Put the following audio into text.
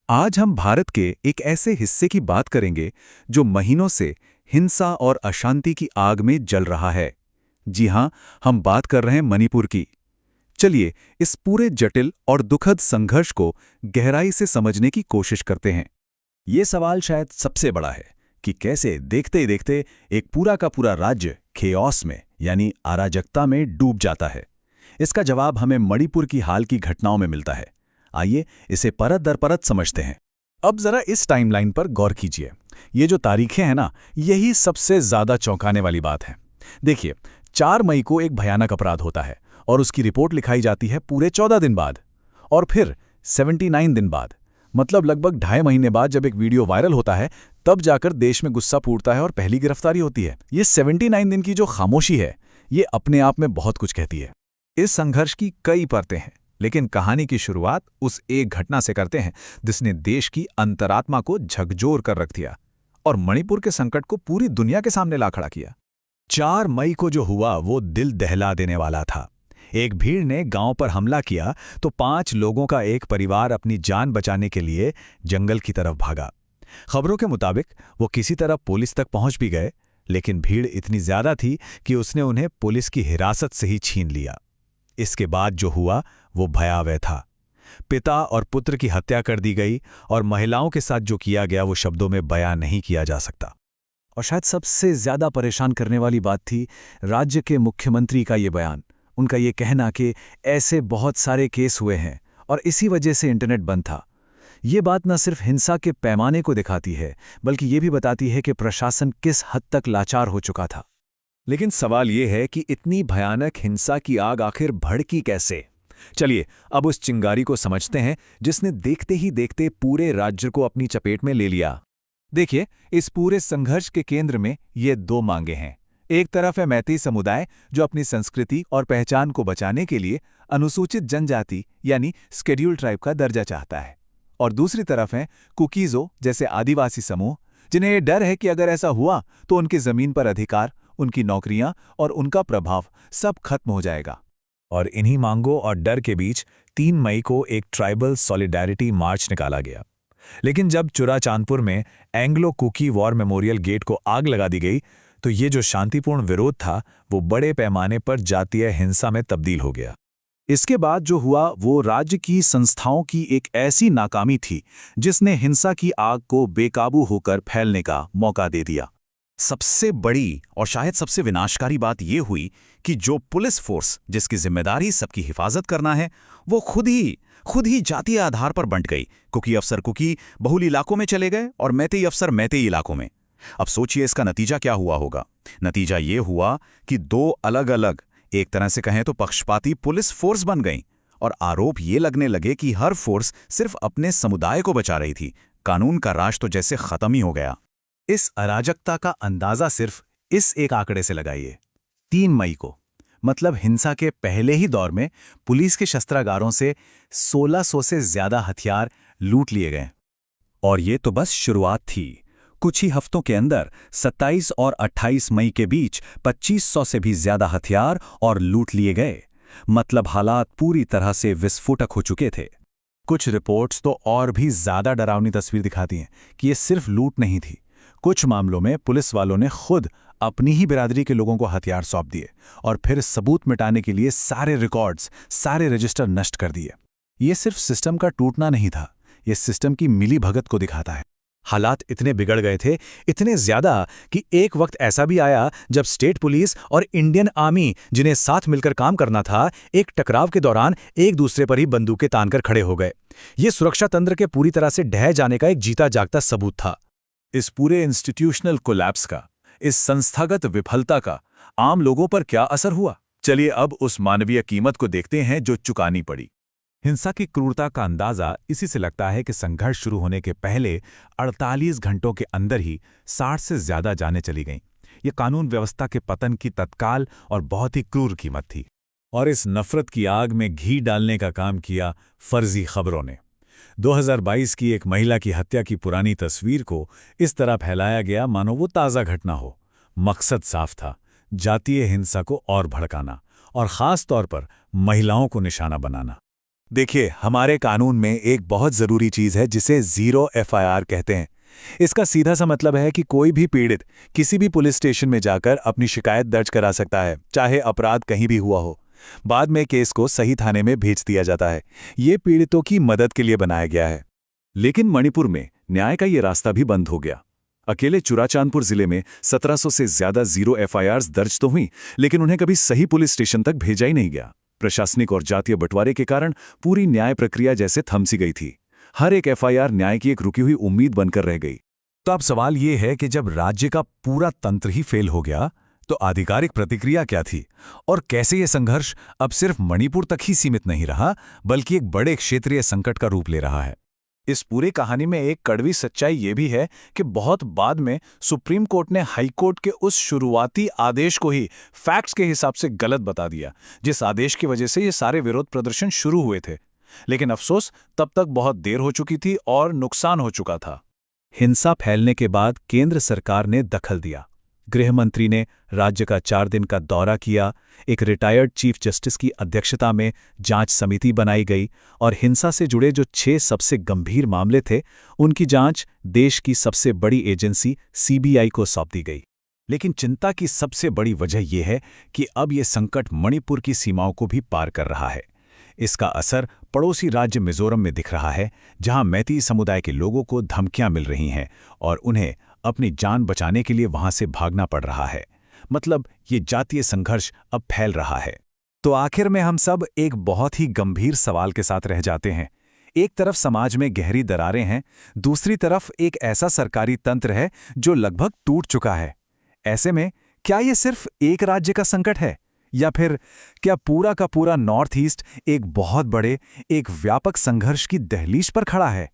आज हम भारत के एक ऐसे हिस्से की बात करेंगे जो महीनों से हिंसा और अशांति की आग में जल रहा है। जी हां, हम बात कर रहे हैं मणिपुर की। चलिए इस पूरे जटिल और दुखद संघर्ष को गहराई से समझने की कोशिश करते हैं। ये सवाल शायद सबसे बड़ा है कि कैसे देखते ही देखते एक पूरा का पूरा राज्य खेओस में यानी अराजकता में डूब जाता है। इसका जवाब हमें मणिपुर की हाल की घटनाओं में मिलता है। आइए इसे परत दर परत समझते हैं। अब जरा इस टाइमलाइन पर गौर कीजिए। ये जो तारीखें हैं ना, यही सबसे ज्यादा चौंकाने वाली बात है। देखिए, 4 मई को एक भयानक अपराध होता है और उसकी रिपोर्ट लिखाई जाती है पूरे 14 दिन बाद। और फिर 79 दिन बाद, मतलब लगभग 2.5 महीने बाद जब एक वीडियो वायरल होता है, तब जाकर देश में गुस्सा फूटता है और पहली गिरफ्तारी होती है। ये 79 दिन की जो खामोशी है, ये अपने आप में बहुत कुछ कहती है। इस संघर्ष की कई परतें हैं, लेकिन कहानी की शुरुआत उस एक घटना से करते हैं जिसने देश की अंतरात्मा को झकझोर कर रख दिया और मणिपुर के संकट को पूरी दुनिया के सामने ला खड़ा किया। 4 मई को जो हुआ वो दिल दहला देने वाला था। एक भीड़ ने गांव पर हमला किया तो 5 लोगों का एक परिवार अपनी जान बचाने के लिए जंगल की तरफ भागा। खबरों के मुताबिक वो किसी तरह पुलिस तक पहुंच भी गए, लेकिन भीड़ इतनी ज्यादा थी कि उसने उन्हें पुलिस की हिरासत से ही छीन लिया। इसके बाद जो हुआ वो भयावह था। पिता और पुत्र की हत्या कर दी गई और महिलाओं के साथ जो किया गया वो शब्दों में बयान नहीं किया जा सकता। और शायद सबसे ज्यादा परेशान करने वाली बात थी राज्य के मुख्यमंत्री का ये बयान। उनका ये कहना कि ऐसे बहुत सारे केस हुए हैं और इसी वजह से इंटरनेट बंद था। ये बात न सिर्फ हिंसा के पैमाने को दिखाती है, बल्कि ये भी बताती है कि प्रशासन किस हद तक लाचार हो चुका था। लेकिन सवाल ये है कि इतनी भयानक हिंसा की आग आखिर भड़की कैसे? चलिए अब उस चिंगारी को समझते हैं जिसने देखते ही देखते पूरे राज्य को अपनी चपेट में ले लिया। देखिए, इस पूरे संघर्ष के केंद्र में ये 2 मांगे हैं। एक तरफ है मैतेई समुदाय जो अपनी संस्कृति और पहचान को बचाने के लिए अनुसूचित जनजाति यानी शेड्यूल्ड ट्राइब का दर्जा चाहता है, और दूसरी तरफ है कुकीज़ो जैसे आदिवासी समूह, जिन्हें ये डर है कि अगर ऐसा हुआ तो उनकी जमीन पर अधिकार, उनकी नौकरियां और उनका प्रभाव सब खत्म हो जाएगा। और इन्हीं मांगों और डर के बीच 3 मई को एक ट्राइबल सॉलिडारिटी मार्च निकाला गया। लेकिन जब चुराचांदपुर में Anglo Kuki war memorial gate को आग लगा दी गई तो ये जो शांतिपूर्ण विरोध था वो बड़े पैमाने पर जातीय हिंसा में तब्दील हो गया। इसके बाद जो हुआ वो राज्य की संस्थाओं की एक ऐसी नाकामी थी जिसने हिंसा की आग को बेकाबू होकर फैलने का मौका दे दिया। सबसे बड़ी और शायद सबसे विनाशकारी बात यह हुई कि जो पुलिस फोर्स जिसकी जिम्मेदारी सबकी हिफाजत करना है वो खुद ही जातीय आधार पर बंट गई। कुकी अफसर कुकी बहुल इलाकों में चले गए और मैतेई अफसर मैतेई इलाकों में। अब सोचिए इसका नतीजा क्या हुआ होगा। नतीजा ये हुआ कि 2 अलग अलग, एक तरह से कहें तो पक्षपाती पुलिस फोर्स बन गईं और आरोप ये लगने लगे कि हर फोर्स सिर्फ अपने समुदाय को बचा रही थी। कानून का राज तो जैसे खत्म ही हो गया। इस अराजकता का अंदाजा सिर्फ इस एक आंकड़े से लगाइए। 3 मई को, मतलब हिंसा के पहले ही दौर में पुलिस के शस्त्रागारों से 1600 से ज्यादा हथियार लूट लिए गए। और ये तो बस शुरुआत थी। कुछ ही हफ्तों के अंदर 27 और 28 मई के बीच 2500 से भी ज्यादा हथियार और लूट लिए गए। मतलब हालात पूरी तरह से विस्फोटक हो चुके थे। कुछ रिपोर्ट्स तो और भी ज्यादा डरावनी तस्वीर दिखाती हैं कि ये सिर्फ लूट नहीं थी। कुछ मामलों में पुलिस वालों ने खुद अपनी ही बिरादरी के लोगों को हथियार सौंप दिए और फिर सबूत मिटाने के लिए सारे रिकॉर्ड्स, सारे रजिस्टर नष्ट कर दिए। ये सिर्फ सिस्टम का टूटना नहीं था, ये सिस्टम की मिलीभगत को दिखाता है। हालात इतने बिगड़ गए थे, इतने ज्यादा कि एक वक्त ऐसा भी आया जब स्टेट पुलिस और इंडियन आर्मी, जिन्हें साथ मिलकर काम करना था, एक टकराव के दौरान एक दूसरे पर ही बंदूकें तानकर खड़े हो गए। ये सुरक्षा तंत्र के पूरी तरह से ढह जाने का एक जीता जागता सबूत था। इस पूरे इंस्टीट्यूशनल कोलैप्स का, इस संस्थागत विफलता का आम लोगों पर क्या असर हुआ? चलिए अब उस मानवीय कीमत को देखते हैं जो चुकानी पड़ी। हिंसा की क्रूरता का अंदाजा इसी से लगता है कि संघर्ष शुरू होने के पहले 48 घंटों के अंदर ही 60 से ज्यादा जानें चली गईं। ये कानून व्यवस्था के पतन की तत्काल और बहुत ही क्रूर कीमत थी। और इस नफरत की आग में घी डालने का काम किया फर्जी खबरों ने। 2022 की एक महिला की हत्या की पुरानी तस्वीर को इस तरह फैलाया गया मानो वो ताज़ा घटना हो। मकसद साफ था, जातीय हिंसा को और भड़काना और ख़ास तौर पर महिलाओं को निशाना बनाना। देखिए, हमारे कानून में एक बहुत ज़रूरी चीज़ है जिसे ज़ीरो एफआईआर कहते हैं। इसका सीधा सा मतलब है कि कोई भी पीड़ित किसी भी पुलिस स्टेशन में जाकर अपनी शिकायत दर्ज करा सकता है, चाहे अपराध कहीं भी हुआ हो। बाद में केस को सही थाने में भेज दिया जाता है। ये पीड़ितों की मदद के लिए बनाया गया है। लेकिन मणिपुर में न्याय का ये रास्ता भी बंद हो गया। अकेले चुराचांदपुर जिले में 1700 से ज्यादा ज़ीरो एफआईआर्स दर्ज तो हुई, लेकिन उन्हें कभी सही पुलिस स्टेशन तक भेजा ही नहीं गया। प्रशासनिक और जातीय बंटवारे के कारण पूरी न्याय प्रक्रिया जैसे थम सी गई थी। हर एक एफआईआर न्याय की एक रुकी हुई उम्मीद बनकर रह गई। तो अब सवाल ये है कि जब राज्य का पूरा तंत्र ही फेल हो गया, तो आधिकारिक प्रतिक्रिया क्या थी और कैसे ये संघर्ष अब सिर्फ मणिपुर तक ही सीमित नहीं रहा, बल्कि एक बड़े क्षेत्रीय संकट का रूप ले रहा है। इस पूरी कहानी में एक कड़वी सच्चाई ये भी है कि बहुत बाद में सुप्रीम कोर्ट ने हाई कोर्ट के उस शुरुआती आदेश को ही फैक्ट्स के हिसाब से गलत बता दिया, जिस आदेश की वजह से ये सारे विरोध प्रदर्शन शुरू हुए थे। लेकिन अफसोस, तब तक बहुत देर हो चुकी थी और नुकसान हो चुका था। हिंसा फैलने के बाद केंद्र सरकार ने दखल दिया। गृह मंत्री ने राज्य का 4 दिन का दौरा किया, एक रिटायर्ड चीफ जस्टिस की अध्यक्षता में जांच समिति बनाई गई और हिंसा से जुड़े जो 6 सबसे गंभीर मामले थे, उनकी जांच देश की सबसे बड़ी एजेंसी सीबीआई को सौंप दी गई। लेकिन चिंता की सबसे बड़ी वजह यह है कि अब ये संकट मणिपुर की सीमाओं को भी पार कर रहा है। इसका असर पड़ोसी राज्य मिजोरम में दिख रहा है, जहां मैती समुदाय के लोगों को धमकियां मिल रही हैं और उन्हें अपनी जान बचाने के लिए वहां से भागना पड़ रहा है। मतलब ये जातीय संघर्ष अब फैल रहा है। तो आखिर में हम सब एक बहुत ही गंभीर सवाल के साथ रह जाते हैं। एक तरफ समाज में गहरी दरारें हैं, दूसरी तरफ एक ऐसा सरकारी तंत्र है जो लगभग टूट चुका है। ऐसे में क्या ये सिर्फ एक राज्य का संकट है, या फिर क्या पूरा का पूरा नॉर्थ ईस्ट एक बहुत बड़े, एक व्यापक संघर्ष की दहलीज पर खड़ा है?